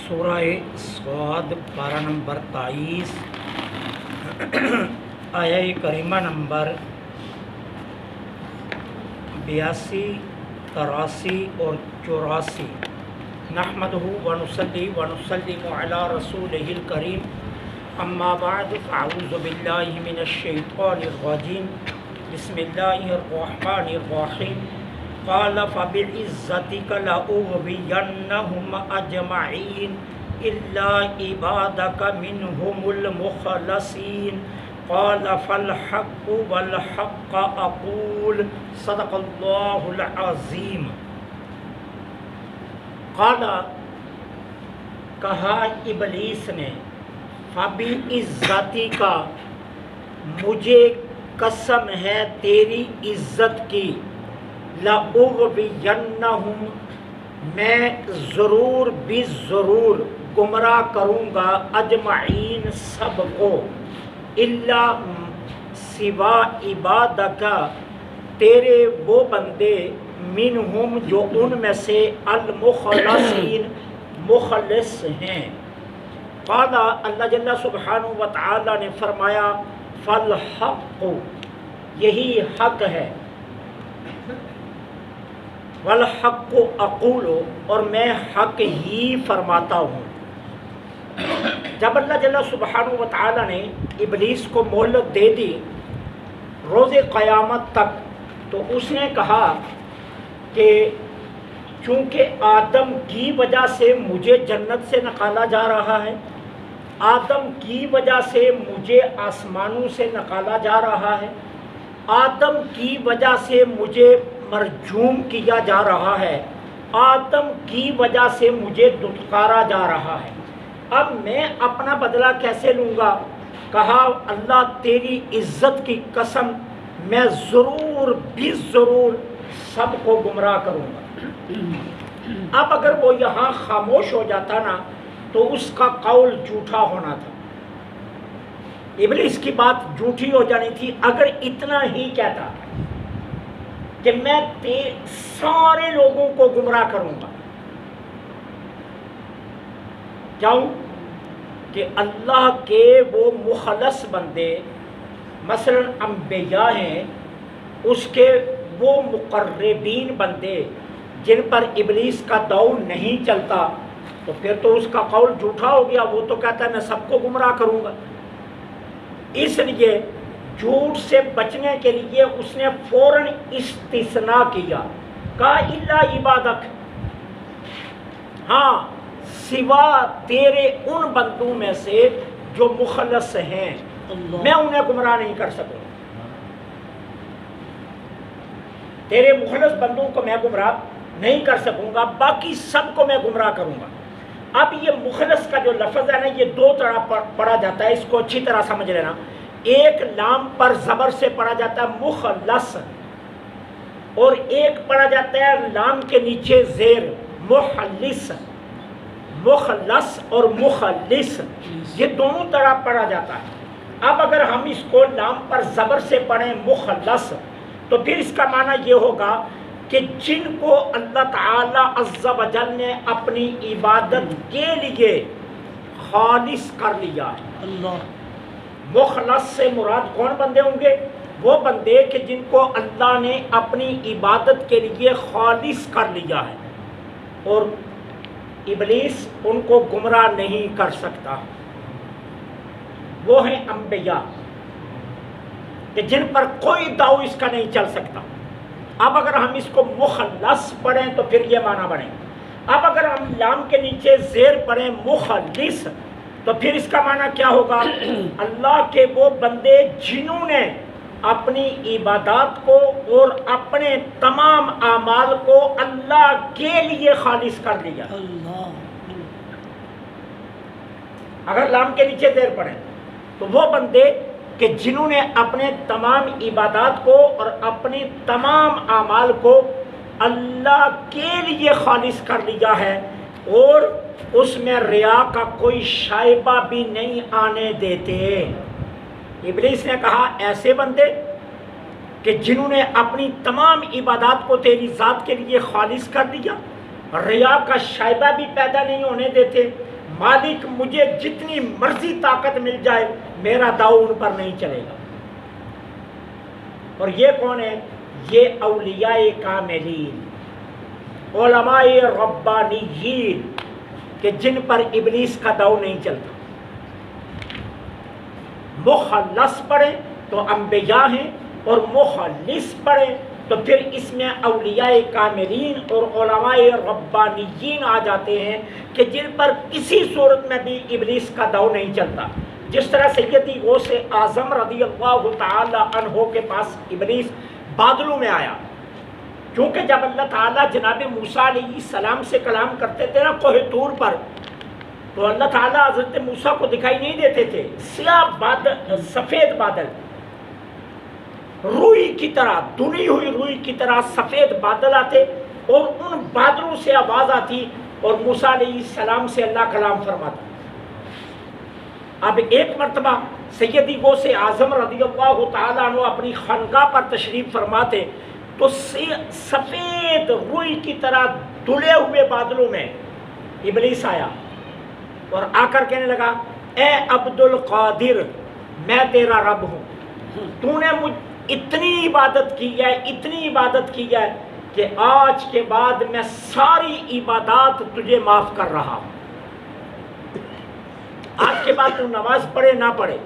سورہ صاد پارہ نمبر 23 آیہ کریمہ نمبر 82، 83 اور 84۔ نحمدہ ونصلی ونسلم علی رسولہ الکریم، اما بعد فاعوذ باللہ من الشیطان الرجیم، بسم اللہ الرحمن الرحیم۔ قال فبعزتک لأغوینہم اجمعین الا عبادک منہم المخلصین۔ قال فالحق والحق اقول، صدق اللہ العظیم۔ قال کہا ابلیس نے، فبعزتک مجھے قسم ہے تیری عزت کی، لأغوینہم میں ضرور بھی ضرور گمراہ کروں گا، اجمعین سب کو، الا سوا عبادک تیرے وہ بندے، منہم جو ان میں سے، المخلصین مخلص ہیں۔ قال اللہ جل سبحانہ و تعالی نے فرمایا، فالحق یہی حق ہے، والحق اقول اور میں حق ہی فرماتا ہوں۔ جب اللہ جل سبحانہ و تعالی نے ابلیس کو مہلت دے دی روز قیامت تک، تو اس نے کہا کہ چونکہ آدم کی وجہ سے مجھے جنت سے نکالا جا رہا ہے، آدم کی وجہ سے مجھے آسمانوں سے نکالا جا رہا ہے، آدم کی وجہ سے مجھے مرجوم کیا جا رہا ہے، آدم کی وجہ سے مجھے دھتکارا جا رہا ہے، اب میں اپنا بدلہ کیسے لوں گا؟ کہا اللہ تیری عزت کی قسم، میں ضرور بھی ضرور سب کو گمراہ کروں گا۔ اب اگر وہ یہاں خاموش ہو جاتا نا تو اس کا قول جھوٹا ہونا تھا، ابلیس کی بات جھوٹی ہو جانی تھی اگر اتنا ہی کہتا کہ میں سارے لوگوں کو گمراہ کروں گا۔ کیوں؟ کہ اللہ کے وہ مخلص بندے، مثلا انبیاء ہیں، اس کے وہ مقربین بندے جن پر ابلیس کا دور نہیں چلتا، تو پھر تو اس کا قول جھوٹا ہو گیا، وہ تو کہتا ہے میں سب کو گمراہ کروں گا۔ اس لیے جھوٹ سے بچنے کے لیے اس نے فوراً استثناء کیا، کہا الا عبادک، ہاں سوا تیرے ان بندوں میں سے جو مخلص ہیں، میں انہیں گمراہ نہیں کر سکوں، تیرے مخلص بندوں کو میں گمراہ نہیں کر سکوں گا، باقی سب کو میں گمراہ کروں گا۔ اب یہ مخلص کا جو لفظ ہے نا، یہ دو طرح پڑھا جاتا ہے، اس کو اچھی طرح سمجھ لینا۔ ایک لام پر زبر سے پڑھا جاتا ہے مخلص، اور ایک پڑھا جاتا ہے لام کے نیچے زیر مخلص۔ مخلص اور مخلص یہ دونوں طرح پڑھا جاتا ہے۔ اب اگر ہم اس کو لام پر زبر سے پڑھیں مخلص، تو پھر اس کا معنی یہ ہوگا کہ جن کو اللہ تعالی عز و جل نے اپنی عبادت کے لیے خالص کر لیا ہے۔ اللہ مخلص سے مراد کون بندے ہوں گے؟ وہ بندے کہ جن کو اللہ نے اپنی عبادت کے لیے خالص کر لیا ہے، اور ابلیس ان کو گمراہ نہیں کر سکتا۔ وہ ہیں انبیاء کہ جن پر کوئی داؤ اس کا نہیں چل سکتا۔ اب اگر ہم اس کو مخلص پڑھیں تو پھر یہ معنی بنے، اب اگر ہم لام کے نیچے زیر پڑھیں مخلص تو پھر اس کا معنی کیا ہوگا؟ اللہ کے وہ بندے جنہوں نے اپنی عبادات کو اور اپنے تمام اعمال کو اللہ کے لیے خالص کر لیا۔ اگر لام کے نیچے زیر پڑھیں تو وہ بندے کہ جنہوں نے اپنے تمام عبادات کو اور اپنے تمام اعمال کو اللہ کے لیے خالص کر لیا ہے، اور اس میں ریا کا کوئی شائبہ بھی نہیں آنے دیتے۔ ابلیس نے کہا ایسے بندے کہ جنہوں نے اپنی تمام عبادات کو تیری ذات کے لیے خالص کر دیا، ریا کا شائبہ بھی پیدا نہیں ہونے دیتے، مالک مجھے جتنی مرضی طاقت مل جائے میرا داؤ ان پر نہیں چلے گا۔ اور یہ کون ہے؟ یہ اولیاء کاملین، علماء ربانیین، کہ جن پر ابلیس کا داؤ نہیں چلتا۔ مخلص پڑھیں تو انبیاء ہیں، اور مخلص پڑھیں تو پھر اس میں اولیاء کاملین اور علماء ربانیین آ جاتے ہیں کہ جن پر کسی صورت میں بھی ابلیس کا داؤ نہیں چلتا۔ جس طرح سیدی غوث اعظم رضی اللہ تعالی عنہ کے پاس ابلیس بادلوں میں آیا، کیونکہ جب اللہ تعالیٰ جناب موسیٰ علیہ السلام سے کلام کرتے تھے نا کوہ طور پر، تو اللہ تعالیٰ حضرت موسیٰ کو دکھائی نہیں دیتے تھے، سیاہ بادل، سفید بادل، روئی کی طرح، دھلی ہوئی روئی کی طرح سفید بادل آتے، اور ان بادلوں سے آواز آتی اور موسیٰ علیہ السلام سے اللہ کلام فرماتا۔ اب ایک مرتبہ سیدی غوث اعظم رضی اللہ تعالیٰ عنہ اپنی خانقاہ پر تشریف فرماتے تو سفید روئی کی طرح دھلے ہوئے بادلوں میں ابلیس آیا اور آ کر کہنے لگا، اے عبد القادر، میں تیرا رب ہوں، تو نے مجھ اتنی عبادت کی ہے، اتنی عبادت کی ہے کہ آج کے بعد میں ساری عبادات تجھے معاف کر رہا ہوں۔ آج کے بعد تو نماز پڑھے نہ پڑھے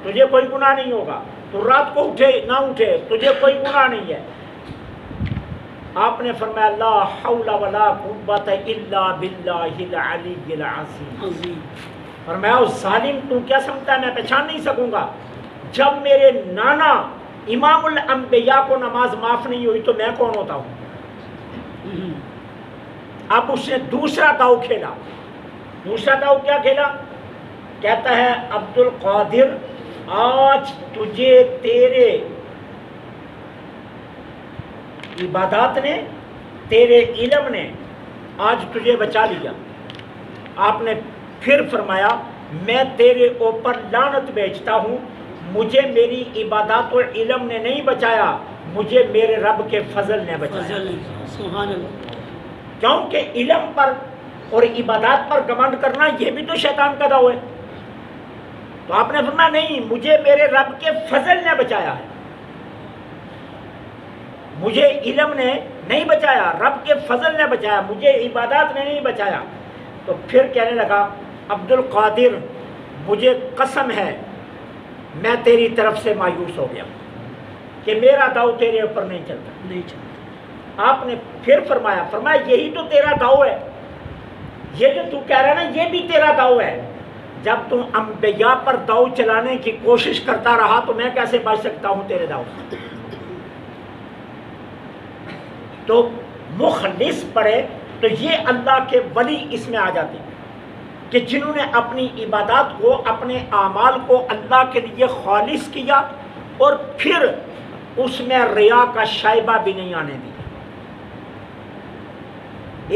تجھے کوئی گناہ نہیں ہوگا، تو رات کو اٹھے نہ اٹھے تجھے کوئی گناہ نہیں ہے۔ آپ نے فرمایا لا حول ولا قوت الا باللہ العلی العظیم۔ فرمایا اس ظالم تو کیا سمجھتا ہے میں پہچان نہیں سکوں گا؟ جب میرے نانا امام الانبیاء کو نماز معاف نہیں ہوئی تو میں کون ہوتا ہوں؟ اب اس نے دوسرا داؤ کھیلا۔ دوسرا داؤ کیا کھیلا؟ کہتا ہے عبد القادر، آج تجھے تیرے عبادات نے، تیرے علم نے آج تجھے بچا لیا۔ آپ نے پھر فرمایا میں تیرے اوپر لعنت بھیجتا ہوں، مجھے میری عبادات و علم نے نہیں بچایا، مجھے میرے رب کے فضل نے بچایا۔ سبحان اللہ۔ کیونکہ علم پر اور عبادات پر گمنڈ کرنا یہ بھی تو شیطان کا داؤ ہے۔ تو آپ نے فرمایا نہیں، مجھے میرے رب کے فضل نے بچایا ہے، مجھے علم نے نہیں بچایا، رب کے فضل نے بچایا، مجھے عبادات نے نہیں بچایا۔ تو پھر کہنے لگا عبد القادر مجھے قسم ہے میں تیری طرف سے مایوس ہو گیا کہ میرا داؤ تیرے اوپر نہیں چلتا۔ آپ نے پھر فرمایا یہی تو تیرا داؤ ہے، یہ جو تو کہہ رہا ہے نا یہ بھی تیرا داؤ ہے۔ جب تم انبیاء پر داؤ چلانے کی کوشش کرتا رہا تو میں کیسے بچ سکتا ہوں تیرے داؤ سے؟ تو مخلص پڑھے تو یہ اللہ کے ولی اس میں آ جاتے ہیں کہ جنہوں نے اپنی عبادات کو، اپنے اعمال کو اللہ کے لیے خالص کیا اور پھر اس میں ریا کا شائبہ بھی نہیں آنے دیا،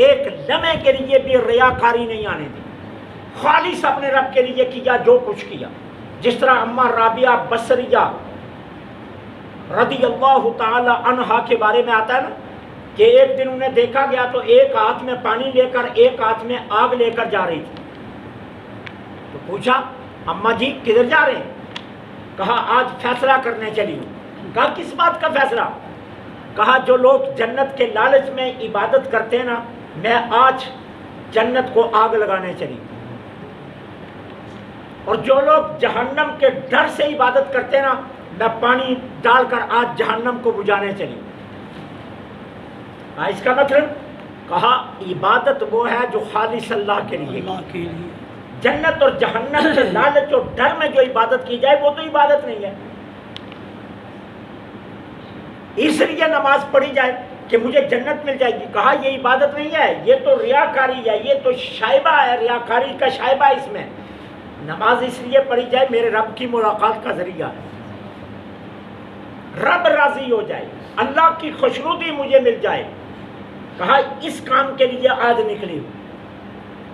ایک لمحے کے لیے بھی ریاکاری نہیں آنے دی، خالص اپنے رب کے لیے کیا جو کچھ کیا۔ جس طرح اماں رابعہ بصریہ رضی اللہ تعالی عنہا کے بارے میں آتا ہے نا کہ ایک دن انہیں دیکھا گیا تو ایک ہاتھ میں پانی لے کر ایک ہاتھ میں آگ لے کر جا رہی تھی۔ تو پوچھا اماں جی کدھر جا رہے ہیں؟ کہا آج فیصلہ کرنے چلی ہوں۔ کہا کس بات کا فیصلہ؟ کہا جو لوگ جنت کے لالچ میں عبادت کرتے ہیں نا، میں آج جنت کو آگ لگانے چلی ہوں، اور جو لوگ جہنم کے ڈر سے عبادت کرتے ہیں نا، میں پانی ڈال کر آج جہنم کو بجھانے چلی ہوں۔ اس کا مطلب کہا عبادت وہ ہے جو خالص اللہ کے لیے، جنت اور جہنم کے لالچ اور ڈر میں جو عبادت کی جائے وہ تو عبادت نہیں ہے۔ اس لیے نماز پڑھی جائے کہ مجھے جنت مل جائے گی، کہا یہ عبادت نہیں ہے، یہ تو ریاکاری ہے، یہ تو شائبہ ہے، ریاکاری کا شائبہ اس میں۔ نماز اس لیے پڑھی جائے میرے رب کی ملاقات کا ذریعہ ہے، رب راضی ہو جائے، اللہ کی خوشنودی مجھے مل جائے۔ کہا اس کام کے لیے آج نکلی ہوں۔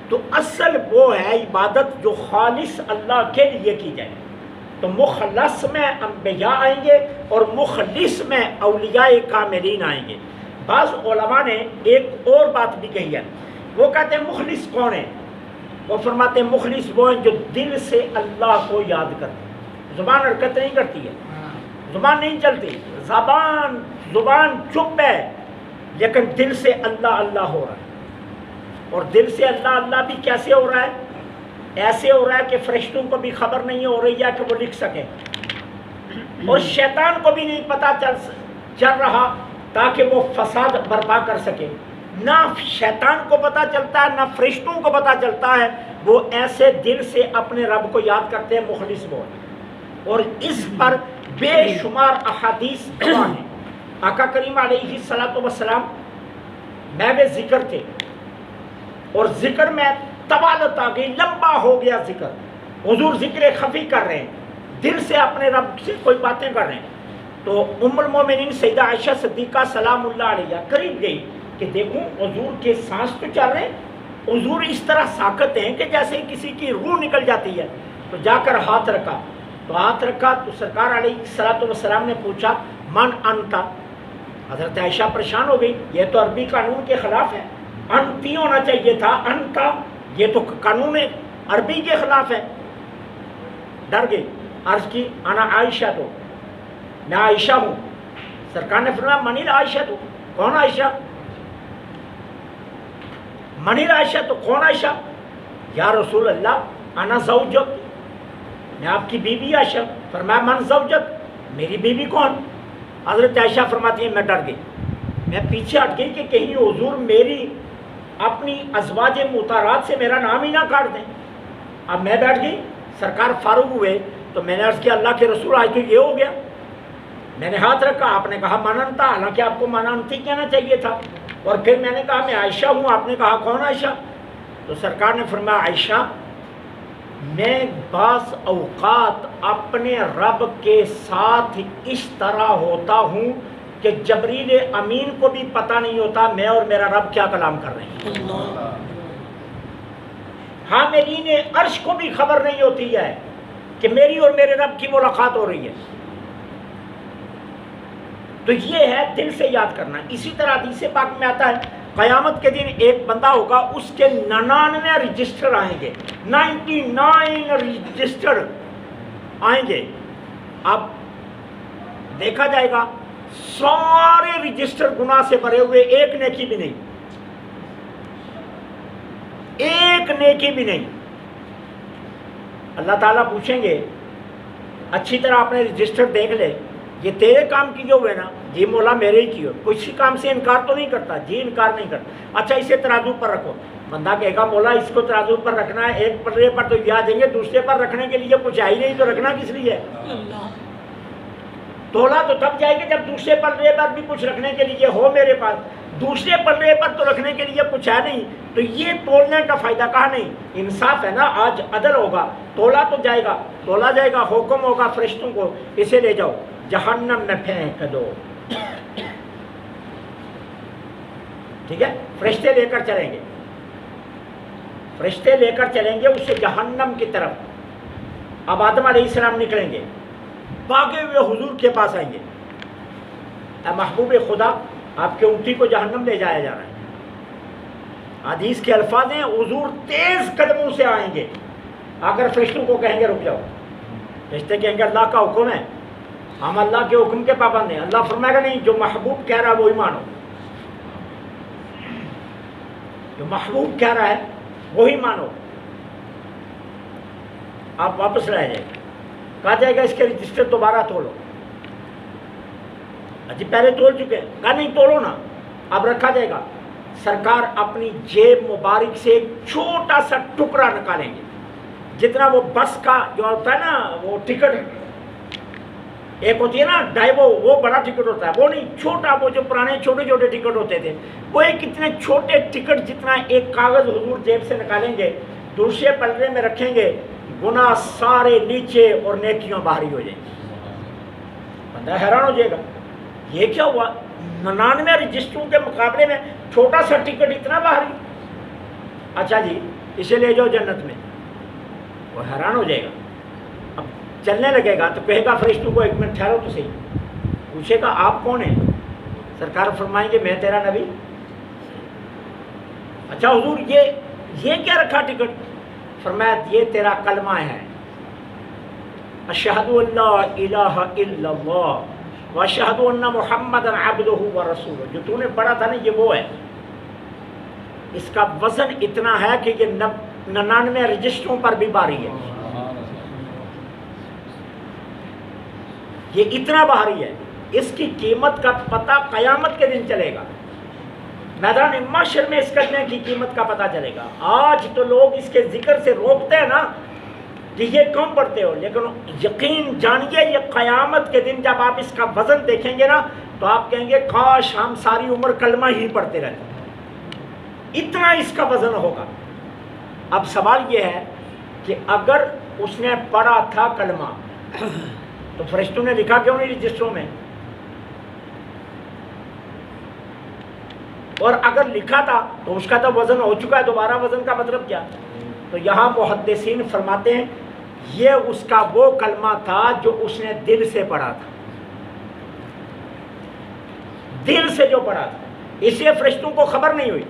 تو اصل وہ ہے عبادت جو خالص اللہ کے لیے کی جائے۔ تو مخلص میں انبیاء آئیں گے اور مخلص میں اولیاء کاملین آئیں گے۔ بعض علماء نے ایک اور بات بھی کہی ہے، وہ کہتے ہیں مخلص کون ہے؟ وہ فرماتے ہیں مخلص وہ ہیں جو دل سے اللہ کو یاد کرتے ہیں. زبان حرکت نہیں کرتی ہے, زبان نہیں چلتی, زبان چپ ہے, لیکن دل سے اللہ اللہ ہو رہا ہے. اور دل سے اللہ اللہ بھی کیسے ہو رہا ہے؟ ایسے ہو رہا ہے کہ فرشتوں کو بھی خبر نہیں ہو رہی ہے کہ وہ لکھ سکیں, اور شیطان کو بھی نہیں پتہ چل رہا تاکہ وہ فساد برپا کر سکے. نہ شیطان کو پتہ چلتا ہے, نہ فرشتوں کو پتہ چلتا ہے. وہ ایسے دل سے اپنے رب کو یاد کرتے ہیں مخلص وہ. اور اس پر بے شمار احادیث گواہ ہیں. آقا کریم علیہ الصلوۃ والسلام محو ذکر تھے, اور ذکر میں طوالت آ گئی, لمبا ہو گیا ذکر. حضور ذکر خفی کر رہے ہیں, دل سے اپنے رب سے کوئی باتیں کر رہے ہیں. تو ام المومنین سیدہ عائشہ صدیقہ سلام اللہ علیہ قریب گئی کہ دیکھوں حضور کے سانس تو چل رہے ہیں, حضور اس طرح ساکت ہیں کہ جیسے کسی کی روح نکل جاتی ہے. تو جا کر ہاتھ رکھا, تو سرکار علیہ الصلوۃ والسلام نے پوچھا من انتا. حضرت عائشہ پریشان ہو گئی, یہ تو عربی قانون کے خلاف ہے, انتی ہونا چاہیے تھا, انتا یہ تو قانون عربی کے خلاف ہے. ڈر گئی, عرض کی انا عائشہ, تو میں عائشہ ہوں. سرکار نے فرمایا منی عائشہ, تو کون عائشہ؟ منی عائشہ, تو کون عائشہ؟ یا رسول اللہ انا زوجک, میں آپ کی بیوی عائشہ. فرمایا من زوجک, میری بیوی کون؟ حضرت عائشہ فرماتی ہیں میں ڈر گئی, میں پیچھے ہٹ گئی کہ کہیں حضور میری اپنی ازواج مطہرات سے میرا نام ہی نہ کاٹ دیں. اب میں بیٹھ گئی, سرکار فارغ ہوئے تو میں نے عرض کیا اللہ کے رسول آج تو یہ ہو گیا. میں نے ہاتھ رکھا, آپ نے کہا مننتا, حالانکہ آپ کو مننتی کہنا چاہیے تھا. اور پھر میں نے کہا میں عائشہ ہوں, آپ نے کہا کون عائشہ؟ تو سرکار نے فرمایا عائشہ میں بعض اوقات اپنے رب کے ساتھ اس طرح ہوتا ہوں کہ جبریل امین کو بھی پتہ نہیں ہوتا میں اور میرا رب کیا کلام کر رہے ہیں. حاملین عرش کو بھی خبر نہیں ہوتی ہے کہ میری اور میرے رب کی ملاقات ہو رہی ہے. تو یہ ہے دل سے یاد کرنا. اسی طرح حدیث پاک میں آتا ہے قیامت کے دن ایک بندہ ہوگا, اس کے 99 رجسٹر آئیں گے, 99 رجسٹر آئیں گے. اب دیکھا جائے گا سارے رجسٹر گناہ سے بھرے ہوئے, ایک نیکی بھی نہیں, ایک نیکی بھی نہیں. اللہ تعالیٰ پوچھیں گے اچھی طرح اپنے رجسٹر دیکھ لے, یہ تیرے کام کیے ہوئے نا؟ جی مولا میرے ہی کیے. کسی کام سے انکار تو نہیں کرتا؟ جی انکار نہیں کرتا. اچھا اسے ترازو پر رکھو. بندہ کہے گا مولا اس کو ترازو پر رکھنا ہے, ایک پلڑے پر تو یاد دیں گے, دوسرے پر رکھنے کے لیے کچھ آئی نہیں, تو رکھنا کس لیے؟ تولا تو تب جائے گا جب دوسرے پلڑے پر بھی کچھ رکھنے کے لیے ہو میرے پاس. دوسرے پلڑے پر تو رکھنے کے لیے کچھ ہے نہیں, تو یہ تولنے کا فائدہ کہاں نہیں؟ انصاف ہے نا, آج عدل ہوگا, تولا تو جائے گا, تولا جائے گا, حکم ہوگا فرشتوں کو اسے لے جاؤ جہنم میں پھینک دو. ٹھیک ہے, فرشتے لے کر چلیں گے, فرشتے لے کر چلیں گے اسے جہنم کی طرف. اب آدم علیہ السلام نکلیں گے, بھاگے ہوئے حضور کے پاس آئیں گے, اے محبوب خدا آپ کے اونٹی کو جہنم لے جایا جا رہا ہے. حدیث کے الفاظ ہیں حضور تیز قدموں سے آئیں گے, اگر فرشتوں کو کہیں گے رک جاؤ, فرشتے کہیں گے اللہ کا حکم ہے, ہم اللہ کے حکم کے پابند ہیں. اللہ فرمائے گا نہیں, جو محبوب کہہ رہا ہے وہی مانو, جو محبوب کہہ رہا ہے وہی مانو. آپ واپس لائے جائے گا, کہا جائے گا اس کے رجسٹر دوبارہ تولو. جی پہلے تول چکے ہیں, کہا نہیں تولو نا, اب رکھا جائے گا. سرکار اپنی جیب مبارک سے ایک چھوٹا سا ٹکڑا نکالیں گے, جتنا وہ بس کا جو ہوتا ہے نا وہ ٹکٹ, ایک ہوتی ہے نا ڈائیو, وہ بڑا ٹکٹ ہوتا ہے, وہ نہیں, چھوٹا, وہ جو پرانے چھوٹے چھوٹے ٹکٹ ہوتے تھے, وہ ایک اتنے چھوٹے ٹکٹ جتنا ایک کاغذ حضور جیب سے نکالیں گے, دوسرے پلڑے میں رکھیں گے, گناہ سارے نیچے اور نیکیاں باہری ہو جائیں گی. بندہ حیران ہو جائے گا یہ کیا ہوا, 99 رجسٹروں کے مقابلے میں چھوٹا سا ٹکٹ اتنا باہری. اچھا جی اسے لے جاؤ جنت میں. وہ حیران ہو جائے گا, اب چلنے لگے گا تو کہے گا فرشتوں کو ایک منٹ ٹھہرو تو صحیح, پوچھے گا آپ کون ہیں؟ سرکار فرمائیں گے میں تیرا نبی. اچھا حضور یہ کیا رکھا ٹکٹ؟ فرمایا یہ تیرا کلمہ ہے، اشہد ان لا الہ الا اللہ واشہد ان محمد عبدہ ورسولہ، جو تو نے پڑھا تھا نا یہ وہ ہے۔ اس کا وزن اتنا ہے کہ یہ 99 رجسٹروں پر بھی بھاری ہے، یہ اتنا بھاری ہے، اس کی قیمت کا پتہ قیامت کے دن چلے گا، میدان محشر میں اس کلمے کی قیمت کا پتہ چلے گا۔ آج تو لوگ اس کے ذکر سے روکتے ہیں نا کہ یہ کم پڑھتے ہو، لیکن یقین جانیے یہ قیامت کے دن جب آپ اس کا وزن دیکھیں گے نا تو آپ کہیں گے کاش ہم ساری عمر کلمہ ہی پڑھتے رہتے، اتنا اس کا وزن ہوگا۔ اب سوال یہ ہے کہ اگر اس نے پڑھا تھا کلمہ تو فرشتوں نے لکھا کیوں نہیں رجسٹروں میں؟ اور اگر لکھا تھا تو اس کا تو وزن ہو چکا ہے، دوبارہ وزن کا مطلب کیا؟ تو یہاں محدثین فرماتے ہیں یہ اس کا وہ کلمہ تھا جو اس نے دل سے پڑھا تھا، دل سے جو پڑھا تھا، اس لیے فرشتوں کو خبر نہیں ہوئی،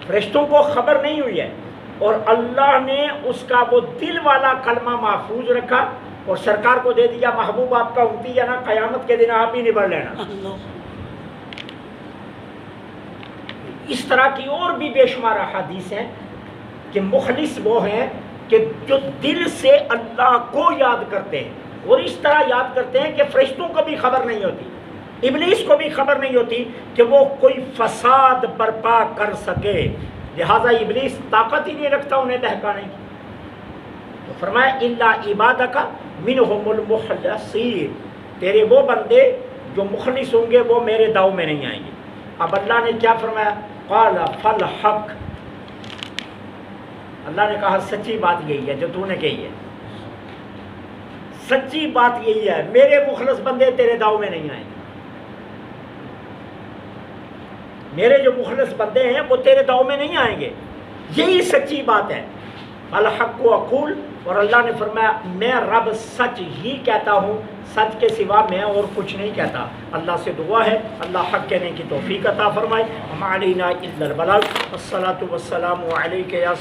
فرشتوں کو خبر نہیں ہوئی ہے، اور اللہ نے اس کا وہ دل والا کلمہ محفوظ رکھا اور سرکار کو دے دیا، محبوب آپ کا امتی ہے نا، قیامت کے دن آپ ہی نبڑ لینا۔ اس طرح کی اور بھی بے شمار احادیث ہیں کہ مخلص وہ ہیں کہ جو دل سے اللہ کو یاد کرتے ہیں، اور اس طرح یاد کرتے ہیں کہ فرشتوں کو بھی خبر نہیں ہوتی، ابلیس کو بھی خبر نہیں ہوتی کہ وہ کوئی فساد برپا کر سکے، لہذا ابلیس طاقت ہی نہیں رکھتا انہیں بہکانے کی۔ تو فرمایا الا عبادک منہم المخلصین، تیرے وہ بندے جو مخلص ہوں گے وہ میرے داؤ میں نہیں آئیں گے۔ اب اللہ نے کیا فرمایا؟ قال فالحق، اللہ نے کہا سچی بات یہی ہے جو تو نے کہی ہے، سچی بات یہی ہے، میرے مخلص بندے تیرے داؤ میں نہیں آئیں گے، میرے جو مخلص بندے ہیں وہ تیرے داؤ میں نہیں آئیں گے، یہی سچی بات ہے۔ الحق و اقول، اور اللہ نے فرمایا میں رب سچ ہی کہتا ہوں، سچ کے سوا میں اور کچھ نہیں کہتا۔ اللہ سے دعا ہے اللہ حق کہنے کی توفیق عطا فرمائے۔ وما علینا الا البلاغ، والصلاۃ والسلام علیک یا